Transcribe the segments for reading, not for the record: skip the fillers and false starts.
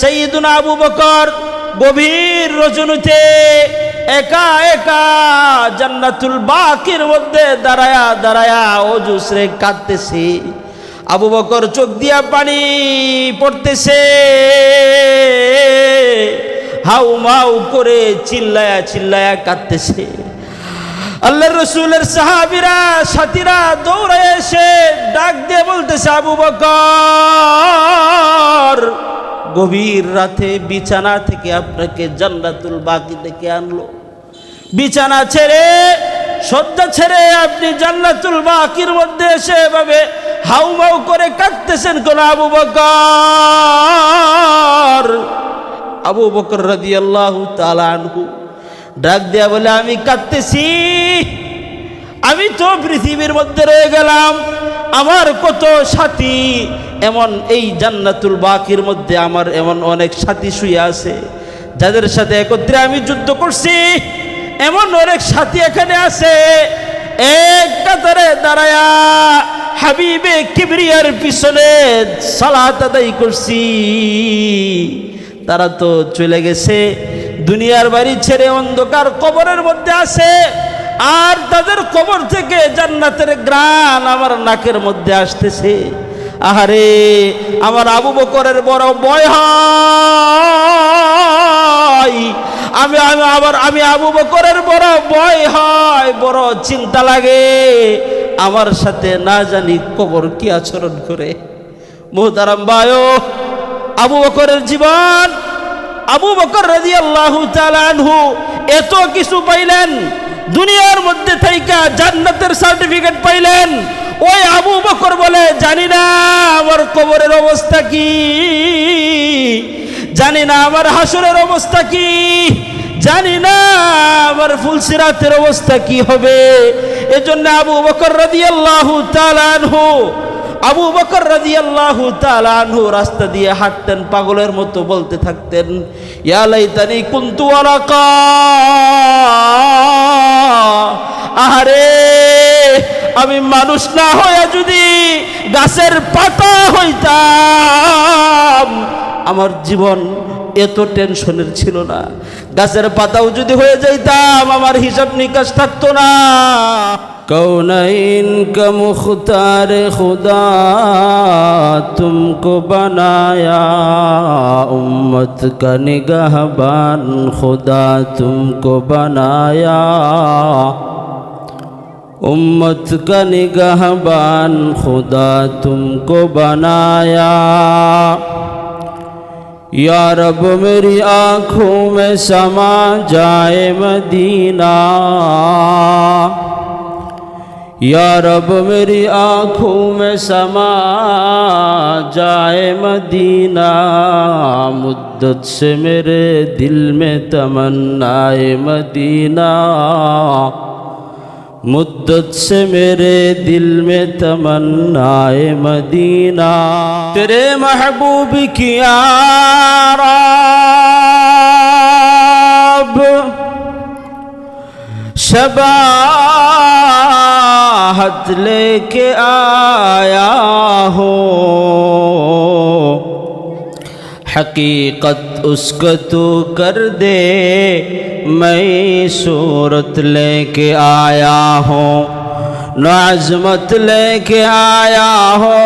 সাইয়্যিদুনা আবু বকর গভীর রজনীতে একা একা জান্নাতুল বাকির মধ্যে দাঁড়ায়া দাঁড়ায়া ওযু সেরে কাঁদতেছে। আবু বকর চোখ দিয়া পানি পড়তেছে, হাউ মাউ করে চিল্লায়া চিল্লায়া কাঁদতেছে। আল্লাহর রাসূলের সাহাবীরা সাথীরা দৌড়ে এসে ডাক দিয়ে বলতেছে, আবু বকর গভীর রাতে বিছানা থেকে আপনাকে জান্নাতুল বাকি থেকে আনলো, বিছানা ছেড়ে শয্যা ছেড়ে আপনি জান্নাতুল বাকির মধ্যে এসে এভাবে হাউমাউ করে কাঁদতেছেন কেন আবু বকর? আবু বকর রাদিয়াল্লাহু তাআলা আনহু ডাক দেয়া বলে, আমি কাঁদতেছি, আমি তো পৃথিবীর মধ্যে রয়ে গেলাম, আমার কত সাথী এমন এই জান্নাতুল বাকির মধ্যে আমার এমন অনেক সাথী শুয়ে আছে যাদের সাথে একত্রে আমি যুদ্ধ করছি, এমন অনেক সাথী এখানে আছে এক কাতারে দাঁড়ায়া হাবিবে কিবরিয়ার পিছনে সালাত আদায় করছি, তারা তো চলে গেছে, দুনিয়ার বাড়ি ছেড়ে অন্ধকার কবরের মধ্যে আছে, আর তাদের কবর থেকে জান্নাতের ঘ্রাণ আমার নাকের মধ্যে আসতেছে। আহারে আমার আবু বকরের বড় ভয় হয়, আমি আবু বকরের বড় ভয় হয়, বড় চিন্তা লাগে, আমার সাথে না জানি কবর কি আচরণ করে। মুহতারাম ভাইও, আবু বকরের জীবন, আবু বকর রাদিয়াল্লাহু তাআলা আনহু এত কিছু পাইলেন, দুনিয়ার মধ্যে থাইকা জান্নাতের সার্টিফিকেট পাইলেন। ওই আবু বকর বলে, জানি না আমার কবরের অবস্থা কি, জানি না আমার হাসরের অবস্থা কি, জানি না আমার ফুলসিরাতের অবস্থা কি হবে। এজন্য আবু বকর রাদিয়াল্লাহু তাআলা আনহু, আবু বকর রাদিয়াল্লাহু তাআলা আনহু রাস্তা দিয়ে হাঁটতেন, পাগলের মতো বলতে থাকতেন, ইয়া লাইতানি কুনতু ওয়ারাকা, আহারে আমি মানুষ না হয়ে যদি গাছের পাতা হইতাম, আমার জীবন এত টেনশনের ছিল না, গাছের পাতাও যদি হয়ে যাইতাম আমার হিসাব নিকাশ থাকতো না। কৌনাইন কা মুখতার খুদা তুমকো বানায়া, উম্মত কা নিগাহবান খুদা তুমকো বানায়া, उम्मत का निगाहबान खुदा तुमको बनाया। या रब मेरी आँखों में समा जाए मदीना, या रब मेरी आँखों में समा जाए मदीना, मुद्दत से मेरे दिल में तमन्नाए मदीना, मुद्दत से मेरे दिल में तमन्नाए मदीना। तेरे महबूब की आराब शबाहत लेके आया हो, हकीकत उसको तू कर दे, मैं सूरत लेके आया हूँ, न अज़मत लेके आया हो,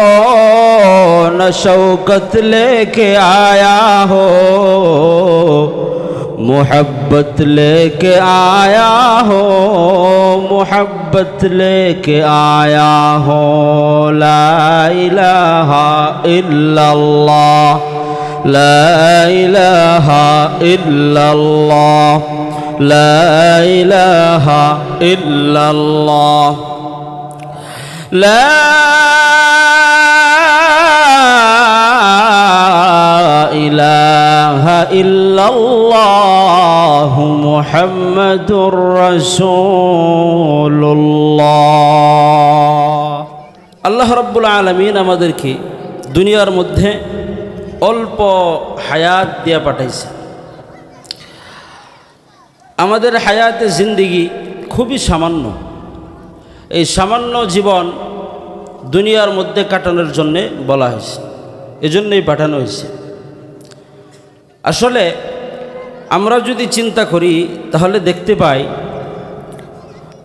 न शौकत लेके आया हो, मोहब्बत लेके आया हो, मोहब्बत लेके आया हो। ला इलाहा इल्लल्लाह, ला इलाहा इल्लल्लाह, ला इलाहा इल्लल्लाह, ला इलाहा इल्लल्लाह मुहम्मदुर রাসূলুল্লাহ। আল্লাহ রাব্বুল আলামিন আমাদেরকে দুনিয়ার মধ্যে অল্প হায়াত দিয়া পাঠাইছে। আমাদের হায়াতে জিন্দিগি খুবই সামান্য, এই সামান্য জীবন দুনিয়ার মধ্যে কাটানোর জন্যে বলা হয়েছে, এজন্যই পাঠানো হয়েছে। আসলে আমরা যদি চিন্তা করি তাহলে দেখতে পাই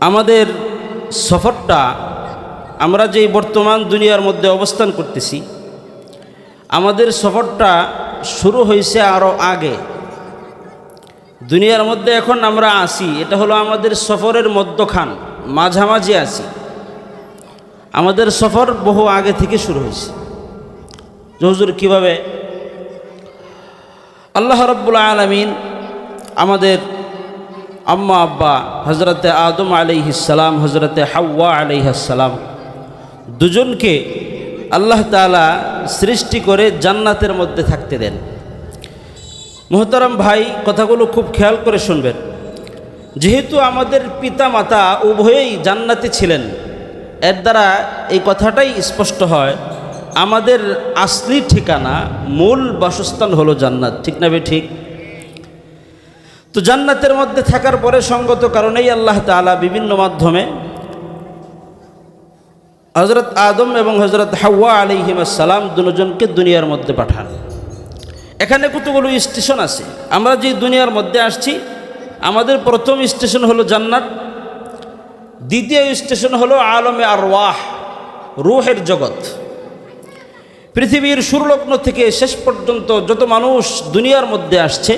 আমাদের সফরটা, আমরা যেই বর্তমান দুনিয়ার মধ্যে অবস্থান করতেছি, আমাদের সফরটা শুরু হয়েছে আরও আগে। দুনিয়ার মধ্যে এখন আমরা আসি, এটা হলো আমাদের সফরের মধ্যখান, মাঝামাঝি আছি। আমাদের সফর বহু আগে থেকে শুরু হয়েছে। হুজুর কীভাবে? আল্লাহ রাব্বুল আলামিন আমাদের আম্মা আব্বা হজরতে আদম আলাইহিসসালাম, হজরতে হাওয়া আলাইহিসসালাম দুজনকে আল্লাহ তাআলা সৃষ্টি করে জান্নাতের মধ্যে থাকতে দেন। মুহতারাম ভাই, কথাগুলো খুব খেয়াল করে শুনবেন। যেহেতু আমাদের পিতা মাতা উভয়েই জান্নাতে ছিলেন, এর দ্বারা এই কথাটাই স্পষ্ট হয় আমাদের আসলি ঠিকানা, মূল বাসস্থান হলো জান্নাত। ঠিক না ঠিক? তো জান্নাতের মধ্যে থাকার পরে সঙ্গত কারণেই আল্লাহ তাআলা বিভিন্ন মাধ্যমে হজরত আদম এবং হজরত হাওয়া আলাইহিসসালাম দুজনকে দুনিয়ার মধ্যে পাঠান। এখানে কতগুলো স্টেশন আছে। আমরা যে দুনিয়ার মধ্যে আসছি, আমাদের প্রথম স্টেশন হলো জান্নাত, দ্বিতীয় স্টেশন হলো আলমে আরওয়াহ, রূহের জগৎ। পৃথিবীর শুরুলগ্ন থেকে শেষ পর্যন্ত যত মানুষ দুনিয়ার মধ্যে আসছে,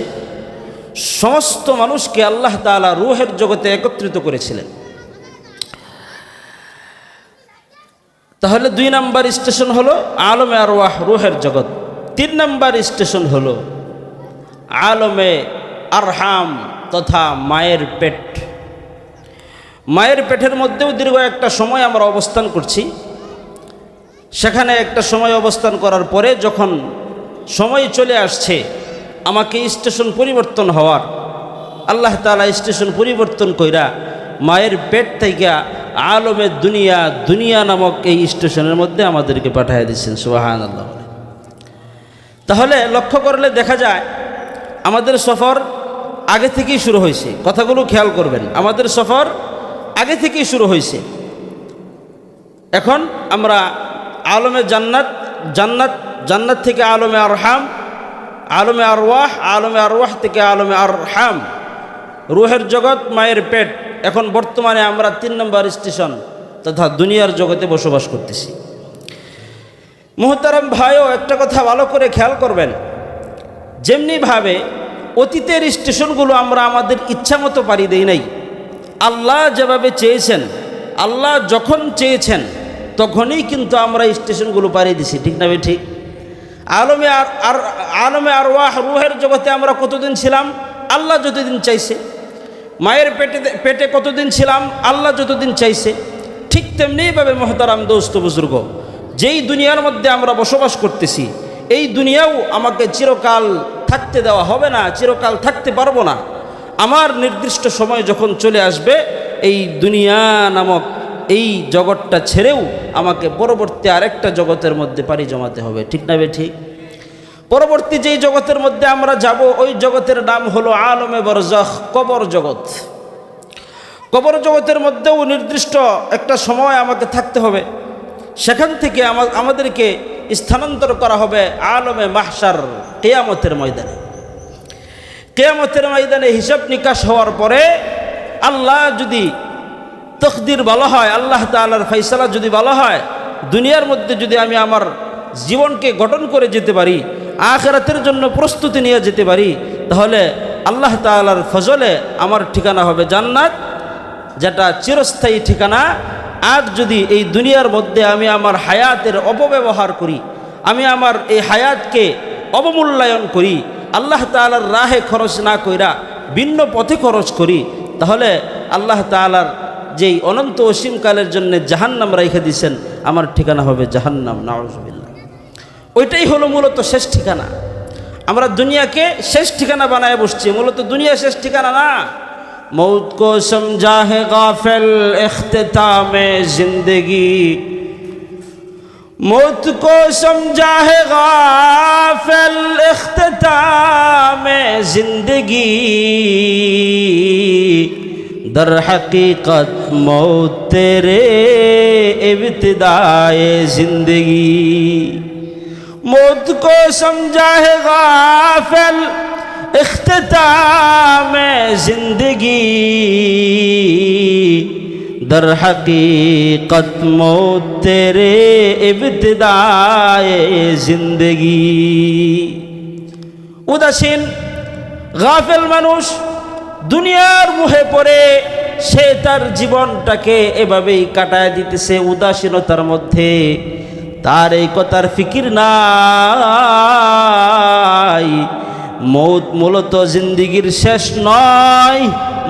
সমস্ত মানুষকে আল্লাহ তাআলা রূহের জগতে একত্রিত করেছিলেন। তাহলে 2 নম্বর স্টেশন হলো আলমে আরওয়াহ, রূহের জগৎ। 3 নম্বর স্টেশন হলো আলমে আরহাম তথা মায়ের পেট। মায়ের পেটের মধ্যেও দীর্ঘ একটা সময় আমরা অবস্থান করছি। সেখানে একটা সময় অবস্থান করার পরে যখন সময় চলে আসছে আমাকে স্টেশন পরিবর্তন হওয়ার, আল্লাহ তাআলা স্টেশন পরিবর্তন কইরা মায়ের পেট থেকে আলমে দুনিয়া, দুনিয়া নামক এই স্টেশনের মধ্যে আমাদেরকে পাঠিয়ে দিচ্ছেন। সুবহানাল্লাহ। তাহলে লক্ষ্য করলে দেখা যায় আমাদের সফর আগে থেকেই শুরু হয়েছে। কথাগুলো খেয়াল করবেন, আমাদের সফর আগে থেকেই শুরু হয়েছে। এখন আমরা আলমে জান্নাত, জান্নাত জান্নাত থেকে আলমে আরহাম, আলমে আরওয়াহ, আলমে আরওয়াহ থেকে আলমে আরহাম, রূহের জগৎ, মায়ের পেট। এখন বর্তমানে আমরা 3 নম্বর স্টেশন তথা দুনিয়ার জগতে বসবাস করতেছি। মুহতারাম ভাইও একটা কথা ভালো করে খেয়াল করবেন, যেমনিভাবে অতীতের স্টেশনগুলো আমরা আমাদের ইচ্ছা মতো পাড়ি দেই নাই। আল্লাহ যেভাবে চেয়েছেন, আল্লাহ যখন চেয়েছেন তখনই কিন্তু আমরা স্টেশনগুলো পাড়ি দিছি। ঠিক না ঠিক? আলমে আরওয়াহ, রূহের জগতে আমরা কতদিন ছিলাম? আল্লাহ যতদিন চাইছে। মায়ের পেটে কতদিন ছিলাম? আল্লাহ যতদিন চাইছে। ঠিক তেমনিভাবে মুহতারাম দোস্ত বুজুর্গ, যেই দুনিয়ার মধ্যে আমরা বসবাস করতেছি, এই দুনিয়াও আমাকে চিরকাল থাকতে দেওয়া হবে না, চিরকাল থাকতে পারবো না। আমার নির্দিষ্ট সময় যখন চলে আসবে, এই দুনিয়া নামক এই জগৎটা ছেড়েও আমাকে পরবর্তী আরেকটা জগতের মধ্যে পাড়ি জমাতে হবে। ঠিক না ঠিক? পরবর্তী যেই জগতের মধ্যে আমরা যাব, ওই জগতের নাম হলো আলমে বরজাখ, কবর জগৎ। কবর জগতের মধ্যেও নির্দিষ্ট একটা সময় আমাকে থাকতে হবে। সেখান থেকে আমাদেরকে স্থানান্তর করা হবে আলমে মাহশার, কিয়ামতের ময়দানে। কিয়ামতের ময়দানে হিসাব নিকাশ হওয়ার পরে আল্লাহ যদি তকদির ভালো হয়, আল্লাহ তাআলার ফয়সালা যদি ভালো হয়, দুনিয়ার মধ্যে যদি আমি আমার জীবনকে গঠন করে যেতে পারি, আখিরাতের জন্য প্রস্তুতি নিয়ে যেতে পারি, তাহলে আল্লাহ তাআলার ফজলে আমার ঠিকানা হবে জান্নাত, যেটা চিরস্থায়ী ঠিকানা। আর যদি এই দুনিয়ার মধ্যে আমি আমার হায়াতের অপব্যবহার করি, আমি আমার এই হায়াতকে অবমূল্যায়ন করি, আল্লাহ তাআলার রাহে খরচ না কইরা ভিন্ন পথে খরচ করি, তাহলে আল্লাহ তাআলার যেই অনন্ত অসীমকালের জন্য জাহান্নাম রেখে দিয়েছেন, আমার ঠিকানা হবে জাহান্নাম। নাউযুবিল্লাহ। ওইটাই হলো মূলত শেষ ঠিকানা। আমরা দুনিয়াকে শেষ ঠিকানা বানায় বসছি, মূলত দুনিয়া শেষ ঠিকানা না। मौत को समझा है गाफिल इख्तितामे जिंदगी, मौत को समझा है गाफिल इख्तितामे जिंदगी, दर हकीकत मौत तेरे इब्तिदाए जिंदगी। मौत को समझा है गाफिल इख्तिताम जिंदगी दर हकीकत मौत तेरे इब्तिदाए जिंदगी। উদাসীন গাফেল মানুষ দুনিয়ার মুহে পড়ে সে তার জীবনটাকে এভাবেই কাটায় দিতেছে উদাসীনতার মধ্যে। তার এই কথার ফিকির নাই মৌত মূলত জিন্দিগির শেষ নয়,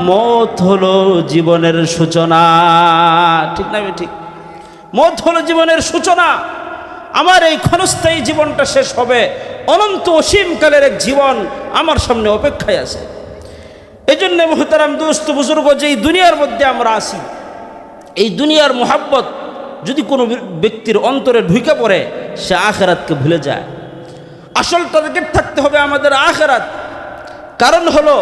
মৌত হলো জীবনের সূচনা। ঠিক না? ঠিক, মৌত হলো জীবনের সূচনা। আমার এই ক্ষণস্থায়ী জীবনটা শেষ হবে, অনন্ত অসীমকালের এক জীবন আমার সামনে অপেক্ষায় আছে। এই জন্যে মুহতারাম দোস্ত বুজুর্গ, যে এই দুনিয়ার মধ্যে আমরা আছি, এই দুনিয়ার মোহাব্বত যদি কোনো ব্যক্তির অন্তরে ঢুকে পড়ে, সে আখেরাতকে ভুলে যায়। আসল টার্গেট থাকতে হবে আমাদের আখেরাত। কারণ হলো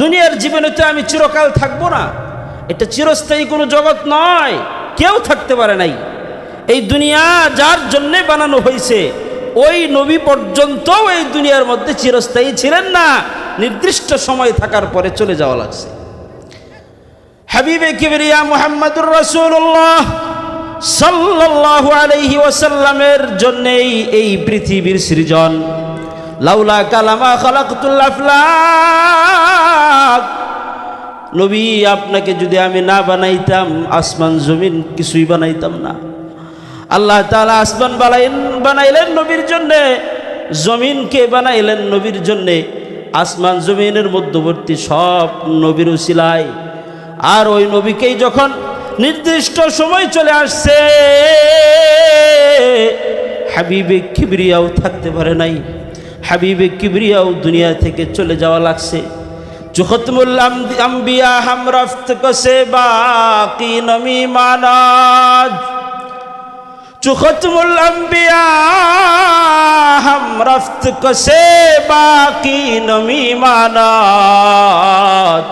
দুনিয়ার জীবনে তো আমি চিরকাল থাকবো না, এটা চিরস্থায়ী কোনো জগৎ নয়, কেউ থাকতে পারে নাই। এই দুনিয়া যার জন্যে বানানো হয়েছে, ওই নবী পর্যন্ত এই দুনিয়ার মধ্যে চিরস্থায়ী ছিলেন না, নির্দিষ্ট সময় থাকার পরে চলে যাওয়া লাগছে। হাবিবে কিবরিয়া মুহাম্মদুর রাসূলুল্লাহ সাল্লাল্লাহু আলাইহি ওয়াসাল্লামের জন্যই এই পৃথিবীর সৃজন। লাউলা কালামা খালাকতুল আফলাক, নবী আপনাকে যদি আমি না বানাইতাম, আসমান জমিন কিছুই বানাইতাম না। আল্লাহ তাআলা আসমান বানাইলেন নবীর জন্যে, জমিনকে বানাইলেন নবীর জন্যে, আসমান জমিনের মধ্যবর্তী সব নবীর উসিলায়। আর ওই নবীকেই যখন নির্দিষ্ট সময় চলে আসছে, হাবিবে কিবরিয়াও থাকতে পারে নাই, হাবিবে কিবরিয়াও দুনিয়া থেকে চলে যাওয়া লাগছে। চুখতমুল আম্বিয়া হাম রফত কসে বাকি নমি মানাজ, চুখতমুল আম্বিয়া হাম রফত কসে বাকি নমি মানাজ,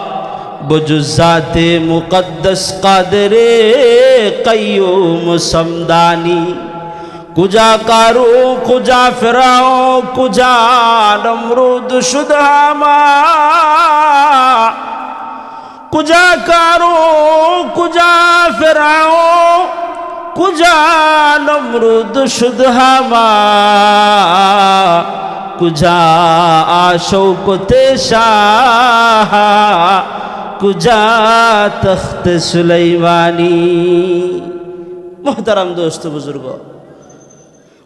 বজুজাতে মুকদ্দস কাদরে কাইয়ুম সমদানি, কুজা কারু কুজা ফিরাও কুজা নমরুদ শুদহামা, কুজা কারু কুজা ফিরাও কুজা নমরুদ শুদহামা, কুজা আশৌকতে শাহ কুজা তখ্ত সুলাইমানি। মুহতারাম দোস্ত বুজুর্গ,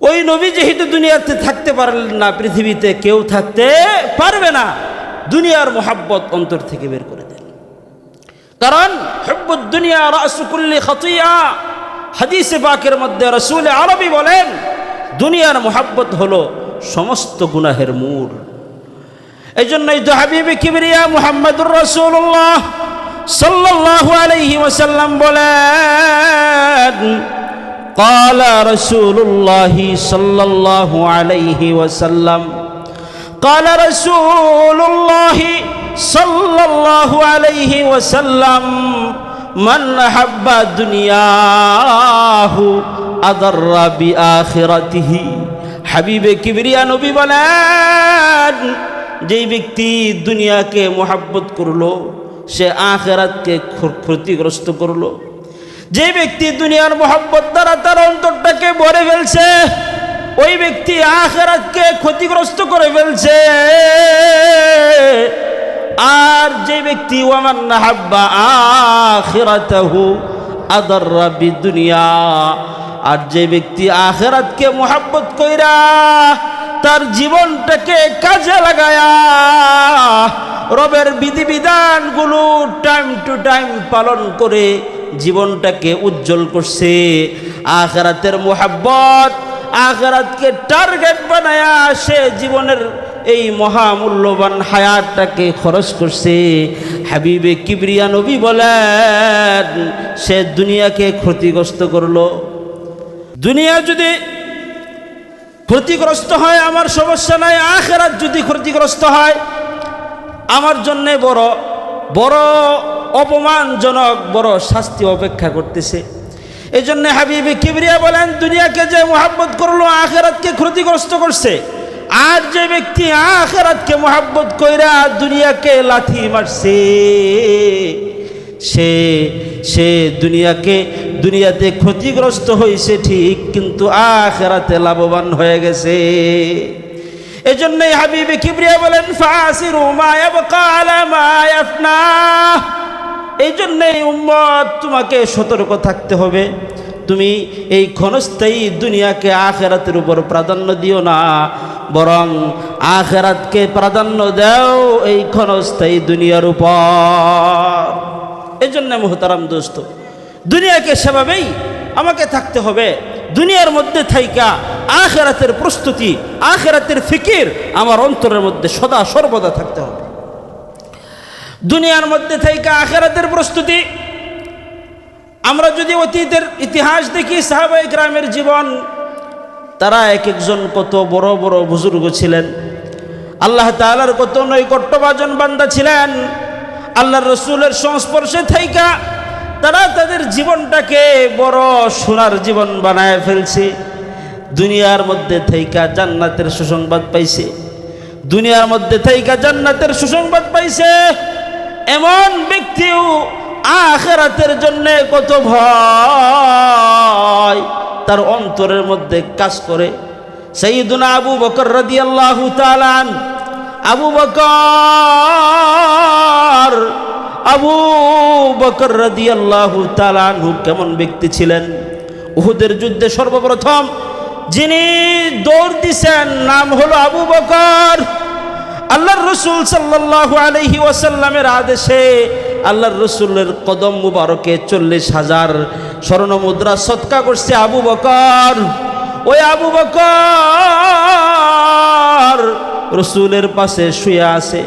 ওই নবী যেহেতু দুনিয়াতে থাকতে পারলেন না, পৃথিবীতে কেউ থাকতে পারবে না, দুনিয়ার মোহাব্বত অন্তর থেকে বের করে দেন। কারণ হুব্বুদ দুনিয়া রাসু কুল্লি খাতিয়া, হাদিসে পাকের মধ্যে রাসূল আরবি বলেন, দুনিয়ার মোহাব্বত হলো সমস্ত গুনাহের মূল। এই জন্যই তো হাবিবে কিবরিয়া মুহাম্মদুর রাসূলুল্লাহ সাল্লাল্লাহু আলাইহি ওয়াসাল্লাম বলেন, قال رسول الله صلى الله عليه وسلم، قال رسول الله صلى الله عليه وسلم، من أحب دنياه أضر بآخرته। হাবিবে কিবরিয়া নবী বলেন, যেই ব্যক্তি দুনিয়াকে মোহাব্বত করলো, সে আখিরাতকে ক্ষতিগ্রস্ত করলো। যে ব্যক্তি দুনিয়ার মোহাব্বত দ্বারা তার অন্তরটাকে ভরে ফেলছে, ওই ব্যক্তি আখিরাতকে ক্ষতিগ্রস্ত করে ফেলছে। আর যে ব্যক্তি ওয়ামান হাব্বা আখিরাতাহু আদাররা বিদুনিয়া, আর যে ব্যক্তি আখিরাতকে মোহাব্বত কইরা তার জীবনটাকে কাজে লাগায়া রবের বিধিবিধানগুলো টাইম টু টাইম পালন করে জীবনটাকে উজ্জ্বল করছে, আখিরাতের মোহাব্বত, আখিরাতকে টার্গেট বানায়া সে জীবনের এই মহামূল্যবান হায়াতটাকে খরচ করছে, হাবিবে কিবরিয়া নবী বলেন, সে দুনিয়াকে ক্ষতিগ্রস্ত করলো। দুনিয়া যদি ক্ষতিগ্রস্ত হয় আমার সমস্যা নাই, আখিরাত যদি ক্ষতিগ্রস্ত হয় আমার জন্য বড় বড় অপমানজনক বড় শাস্তি অপেক্ষা করতেছে। এই জন্য হাবিবে কিবরিয়া বলেন, দুনিয়াকে যে মোহাব্বত করলো আখিরাতকে ক্ষতিগ্রস্ত করছে। আর যে ব্যক্তি আখিরাতকে মহব্বত কইরা দুনিয়াকে লাথি মারছে, সে দুনিয়াতে ক্ষতিগ্রস্ত হয়েছে ঠিক, কিন্তু আখিরাতে লাভবান হয়ে গেছে। এজন্যই হাবিবে কিবরিয়া বলেন ফাসিরু মা ইয়াবকা আলা মা ইয়াফনা। এই জন্যই উম্মত তোমাকে সতর্ক থাকতে হবে, তুমি এই ক্ষণস্থায়ী দুনিয়াকে আখিরাতের উপর প্রাধান্য দিও না, বরং আখিরাতকে প্রাধান্য দাও এই ক্ষণস্থায়ী দুনিয়ার উপর। এই জন্য মুহতারাম দোস্ত, দুনিয়াকে সেভাবেই আমাকে থাকতে হবে। দুনিয়ার মধ্যে থাইকা আখিরাতের প্রস্তুতি, আখিরাতের ফিকির আমার অন্তরের মধ্যে সদা সর্বদা থাকতে হবে। দুনিয়ার মধ্যে থাইকা আখিরাতের প্রস্তুতি। আমরা যদি অতীতের ইতিহাস দেখি, সাহাবায়ে কেরামের জীবন, তারা এক একজন কত বড় বড় বুজুর্গ ছিলেন, আল্লাহ তাআলার কত নৈকট্যভাজন বান্দা ছিলেন। আল্লাহর রসুলের সংস্পর্শে থাইকা তারা তাদের জীবনটাকে বড় সোনার জীবন বানায় ফেলছে। দুনিয়ার মধ্যে থাইকা জান্নাতের সুসংবাদ পাইছে, দুনিয়ার মধ্যে থাইকা জান্নাতের সুসংবাদ পাইছে। এমন ব্যক্তিও আখিরাতের জন্য কত ভয় তার অন্তরের মধ্যে কাজ করে। সাইয়্যিদুনা আবু বকর রাদিয়াল্লাহু তাআলা আনহু, আবু বকর রাদিয়াল্লাহু তাআলা আনহু কেমন ব্যক্তি ছিলেন? উহুদের যুদ্ধে সর্বপ্রথম যিনি দৌড় দিছেন নাম হলো আবু বকর। আল্লাহর রসুল সাল্লাল্লাহু আলাইহি ওয়াসাল্লামের আদেশে আল্লাহর রসুলের কদম মুবারকে 40,000 স্বর্ণ মুদ্রা সদকা করছে আবু বকর। ওই আবু বকর রসুলের পাশে শুয়ে আছে।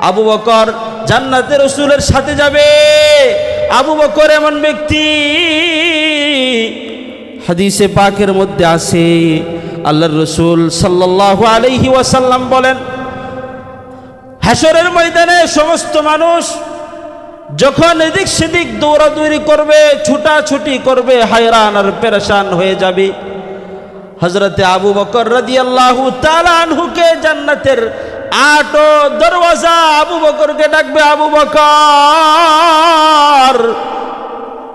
আবু বকর জান্নাতে রসুলের সাথে যাবে। আবু বকর এমন ব্যক্তি, হাদিসে পাকের মধ্যে আছে, আল্লাহর রসুল সাল্লাল্লাহু আলাইহি ওয়াসাল্লাম বলেন, হাশরের ময়দানে সমস্ত মানুষ যখন এদিক সেদিক দৌড়াদৌড়ি করবে, ছুটাছুটি করবে, হায়রান আর পেরেশান হয়ে যাবে, হযরতে আবু বকর রাদিয়াল্লাহু তাআলা আনহুকে জান্নাতের 8 দরওয়াজা আবু বকরকে ডাকবে, আবু বকর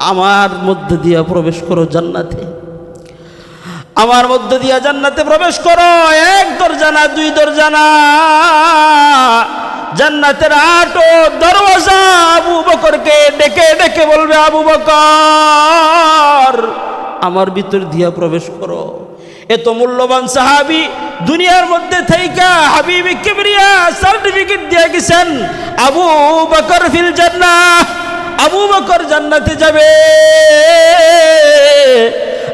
আমার মধ্যে দিয়ে প্রবেশ করো জান্নাতে, আমার মধ্যে দিয়ে জান্নাতে প্রবেশ করো। 1 দরজা না 2 দরজা না, জান্নাতের 8 দরওয়াজা আবু বকরকে ডেকে ডেকে বলবে, আবু বকর আমার ভিতর দিয়া প্রবেশ করো। এত মূল্যবান সাহাবী দুনিয়ার মধ্যে থাইকা হাবিবে কিবরিয়া সার্টিফিকেট দিয়ে গেছেন, আবু বকর ফিল জান্নাহ, আবু বকর জান্নাতে যাবে।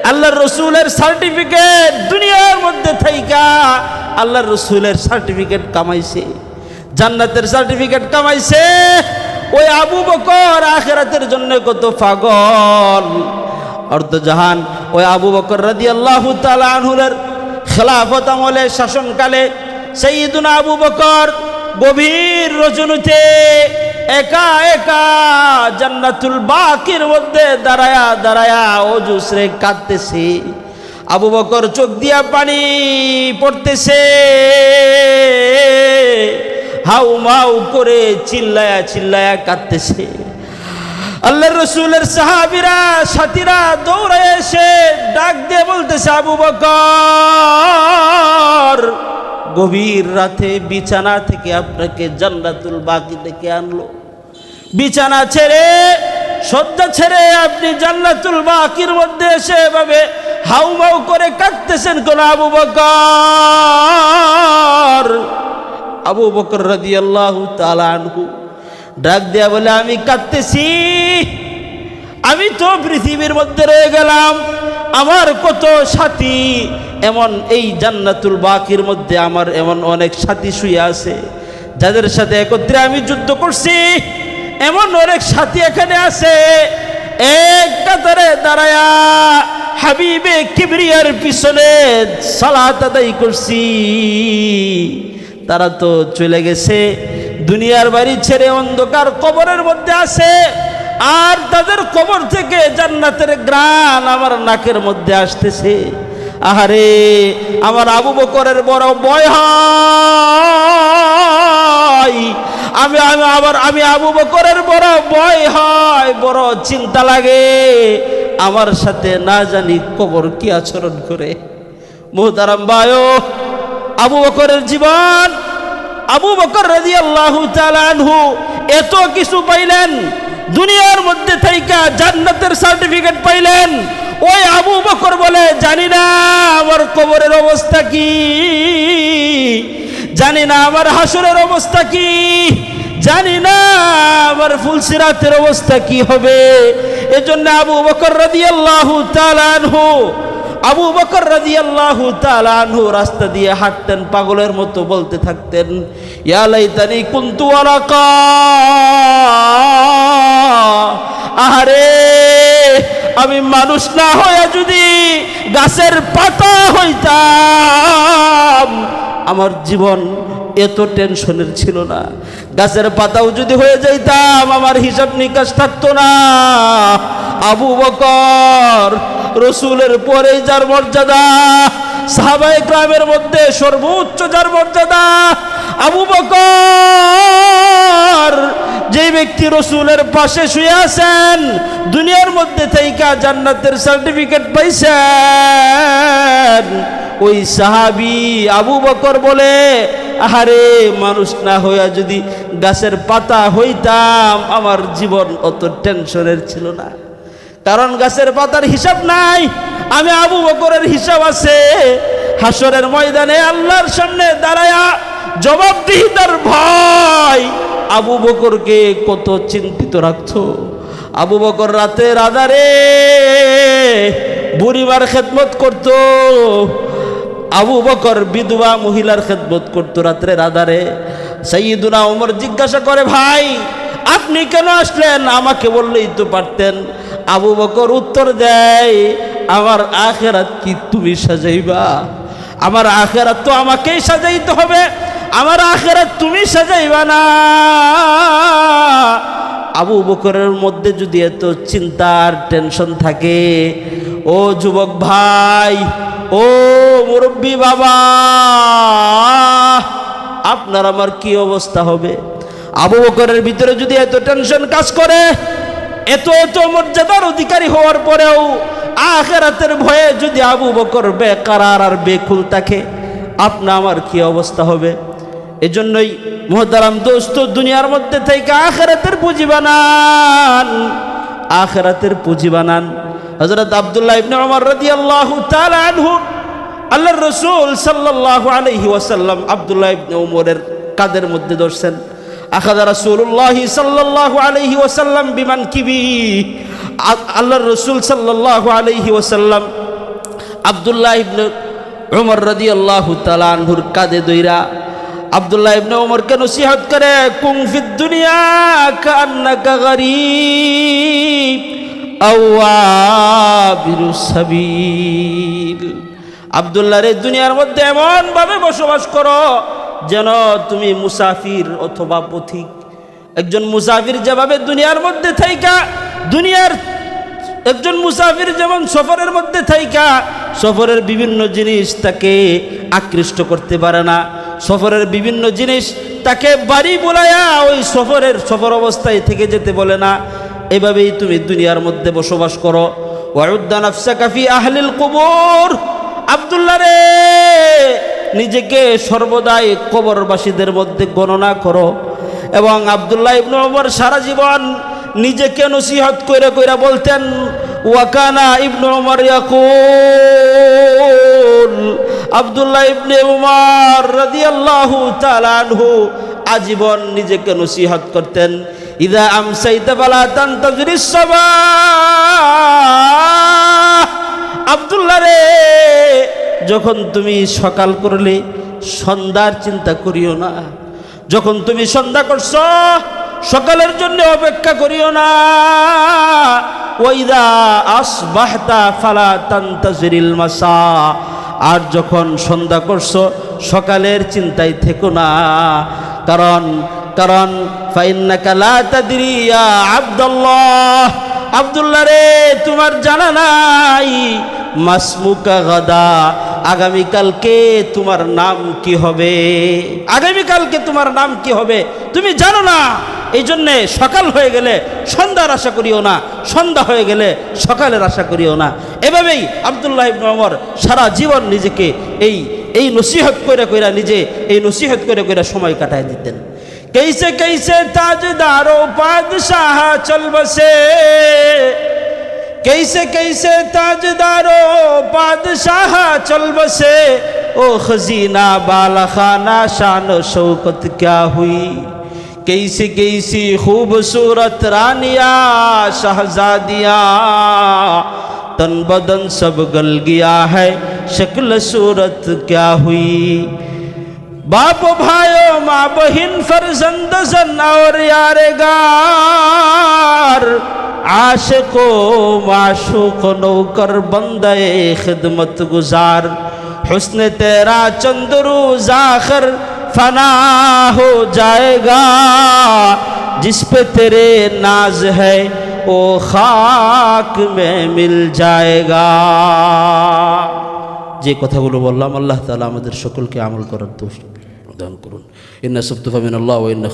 আল্লাহর রসুলের সার্টিফিকেট দুনিয়ার মধ্যে থাইকা আল্লাহর রসুলের সার্টিফিকেট কামাইছে, জান্নাতের সার্টিফিকেট কামাইছে। ওই আবু বকর আখিরাতের জন্য কত পাগল। অর্ধজাহান ওই আবু বকর রাদিয়াল্লাহু তাআলা আনহুর খেলাফত আমলে শাসনকালে সাইয়্যিদুনা আবু বকর গভীর রজনীতে একা একা জান্নাতুল বাকির মধ্যে দাঁড়ায়া দাঁড়ায়া ওযু সেরে কাঁদতেছে। আবু বকর চোখ দিয়া পানি পড়তেছে, হাউ মাউ করে চিল্লায়া চিল্লায়া কাঁদতেছে। আল্লাহর রসুলের সাহাবীরা সাথীরা দৌড়ে এসে ডাক দিয়ে বলতেছে, আবু বকর গভীর রাতে বিছানা থেকে আপনাকে জান্নাতুল বাকি ডেকে আনলো, বিছানা ছেড়ে শয্যা ছেড়ে আপনি জান্নাতুল বাকির মধ্যে এসে এভাবে হাউমাউ করে কাঁদতেছেন কোন? আবু বকর, আবু বকর রাদিয়াল্লাহু তাআলা আনহু ডাক দেয়া বলে, আমি কাঁদতেছি, আমি তো পৃথিবীর মধ্যে রয়ে গেলাম, আমার কত সাথী এমন এই জান্নাতুল বাকির মধ্যে আমার এমন অনেক সাথী শুয়ে আছে যাদের সাথে একত্রে আমি যুদ্ধ করছি, এমন অনেক সাথী এখানে আছে, এক কাতারে দাঁড়ায়া হাবিবে কিবরিয়ার পিছনে সালাত আদায় করছি, তারা তো চলে গেছে, দুনিয়ার বাড়ি ছেড়ে অন্ধকার কবরের মধ্যে আছে, আর তাদের কবর থেকে জান্নাতের ঘ্রাণ আমার নাকের মধ্যে আসতেছে। আহারে আমার আবু বকরের বড় ভয় হয়, আমি আবু বকরের বড় ভয় হয়, বড় চিন্তা লাগে আমার সাথে না জানি কবর কি আচরণ করে। মুহতারাম ভাইও, আবু বকরের জীবন, আবু বকর রাদিয়াল্লাহু তাআলা আনহু এত কিছু পাইলেন, দুনিয়ার মধ্যে থাইকা জান্নাতের সার্টিফিকেট পাইলেন। ওই আবু বকর বলে, জানি না আমার কবরের অবস্থা কি, জানি না আমার হাসরের অবস্থা কি, জানি না আমার ফুলসিরাতের অবস্থা কি হবে। এজন্য আবু বকর রাদিয়াল্লাহু তাআলা আনহু, আবু বকর রাদিয়াল্লাহু তাআলা আনহু রাস্তা দিয়ে হাঁটতেন, পাগলের মতো বলতে থাকতেন, ইয়া লাইতানি কুনতু ওয়ারাকা, আহারে আমি মানুষ না হয়ে যদি গাছের পাতা হইতাম আমার জীবন এত টেনশনের ছিল না। গাছের পাতাও যদি হয়ে যাইতাম আমার হিসাব নিকাশ থাকতো না। আবু বকর রসুলের পরে যার মর্যাদা, সাহাবায়ে কেরামের মধ্যে সর্বোচ্চ যার মর্যাদা, আবু বকর যে ব্যক্তি রসুলের পাশে শুয়ে আছেন, দুনিয়ার মধ্যে থেকে জান্নাতের সার্টিফিকেট পাইছেন, ওই সাহাবী আবু বকর বলে, আহারে মানুষ না হইয়া যদি গাছের পাতা হইতাম আমার জীবন অত টেনশনের ছিল না। কারণ গাছের পাতার হিসাব নাই, আমি আবু বকরের হিসাব আছে। হাসরের ময়দানে আল্লাহর সামনে দাঁড়ায়া জবাবদিহিতার ভয় আবু বকরকে কত চিন্তিত রাখতো। আবু বকর রাতের আধারে বুড়িমার খেদমত করত, আবু বকর বিধবা মহিলার খেদমত করতো রাত্রের আধারে। সাইয়্যিদুনা ওমর জিজ্ঞাসা করে, ভাই আপনি কেন আসলেন? আমাকে বললেই তো পারতেন। আবু বকর উত্তর দেয়, আমার আখিরাত কি তুমি সাজাইবা? আমার আখিরাত তো আমাকেই সাজাইতে হবে, আমার আখিরাত তুমি সাজাইবা না। আবু বকরের মধ্যে যদি এত চিন্তার টেনশন থাকে, ও যুবক ভাই, ও মুরব্বী বাবা, আপনার আমার কি অবস্থা হবে? আবু বকরের ভিতরে যদি এত টেনশন কাজ করে, এত এত মর্যাদার অধিকারী হওয়ার পরেও আখিরাতের ভয়ে যদি আবু বকর বেকারার আর বেকুল থাকে, আপনা আমার কি অবস্থা হবে? এজন্যই মুহতারাম দোস্ত, দুনিয়ার মধ্যে থেকে আখিরাতের পুঁজি বানান, আখিরাতের পুঁজি বানান। হযরত আব্দুল্লাহ ইবনে ওমর রাদিয়াল্লাহু তাআলা আনহু, আল্লাহর রাসূল সাল্লাল্লাহু আলাইহি ওয়াসাল্লাম আব্দুল্লাহ ইবনে ওমরের কাদের মধ্যে ধরছেন। আখাযা রাসূলুল্লাহ সাল্লাল্লাহু আলাইহি ওয়াসাল্লাম বিমানকিবি, আল্লাহর রাসূল সাল্লাল্লাহু আলাইহি ওয়াসাল্লাম আব্দুল্লাহ ইবনে ওমর রাদিয়াল্লাহু তাআলা আনহুর কাঁধে দইরা আব্দুল্লাহ ইবনে ওমরকে নসিহত করে, কুম ফিদ দুনিয়া কান্নাকা গরীব আও আবিরুস সাবিল। আব্দুল্লাহ রে, দুনিয়ার মধ্যে এমন ভাবে বসবাস করো যেন তুমি মুসাফির অথবা পথিক। একজন মুসাফির যেভাবে দুনিয়ার মধ্যে থাইকা, দুনিয়ার একজন মুসাফির যেমন সফরের মধ্যে থাইকা সফরের বিভিন্ন জিনিস তাকে আকৃষ্ট করতে পারে না, সফরের বিভিন্ন জিনিস তাকে বাড়ি বোলায়া ওই সফর অবস্থায় থেকে যেতে বলে না, এভাবেই তুমি দুনিয়ার মধ্যে বসবাস করো। ওয়াউদ্দা নাফসাকা ফি আহলিল কুবুর। আব্দুল্লাহ রে, নিজেকে সর্বদাই কবরবাসীদের মধ্যে গণনা করো। এবং আব্দুল্লাহ ইবনে ওমর সারা জীবন নিজেকে নসিহত কইরা কইরা বলতেন, ওয়াকানা ইবনে ওমর ইয়াকুল, আব্দুল্লাহ ইবনে ওমর রাদিয়াল্লাহু তাআলা আনহু আজীবন নিজেকে নসিহত করতেন, ইযা আমসাইতা ফালা তানতাজিরিস সাবাহ। আব্দুল্লাহ রে, যখন তুমি সকাল করলে সন্ধ্যার চিন্তা করিও না, যখন তুমি সন্ধ্যা করছো সকালের জন্য অপেক্ষা করিও না। ওয়াইদা আসবাহতা ফালা তানতাজিরিল মাসা, আর যখন সন্ধ্যা করছো সকালের চিন্তায় থেকো না। কারণ ফাইন্নাকা লা তাদরি ইয়া আব্দুল্লাহ, আব্দুল্লাহ রে, তোমার জানা নাই মাসমুকা গাদা, আগামীকালকে তোমার নাম কি হবে, আগামীকালকে তোমার নাম কি হবে তুমি জানো না। এই জন্যে সকাল হয়ে গেলে সন্ধ্যার আশা করিও না, সন্ধ্যা হয়ে গেলে সকালের আশা করিও না। এভাবেই আব্দুল্লাহ ইবনে ওমর সারা জীবন নিজেকে এই নসিহত কইরা নিজে এই নসিহত কইরা সময় কাটায় দিতেন। कैसे कैसे ताजदारो बादशाह चल बसे, कैसे कैसे ताजदारो बादशाह चल बसे, ओ खजीना बाला खाना शान शौकत क्या हुई, कैसी कैसी खूबसूरत रानिया शहजादियाँ, तन बदन सब गल गया है शक्ल सूरत क्या हुई, बाप भाइयों माँ बहिन फर्जंद जन और यारेगार, आशिको माशूक नौकर बंदे खिदमत गुजार, हुस्न तेरा चंद रोज आखिर फना हो जाएगा, जिस पे तेरे नाज है वो खाक में मिल जाएगा। যে কথাগুলো বললাম আল্লাহ তাআলা আমাদের সকলকে আমল করার তৌফিক দান করুন। ইন্না সাবতুহা মিনাল্লাহ ওয়া ইন্না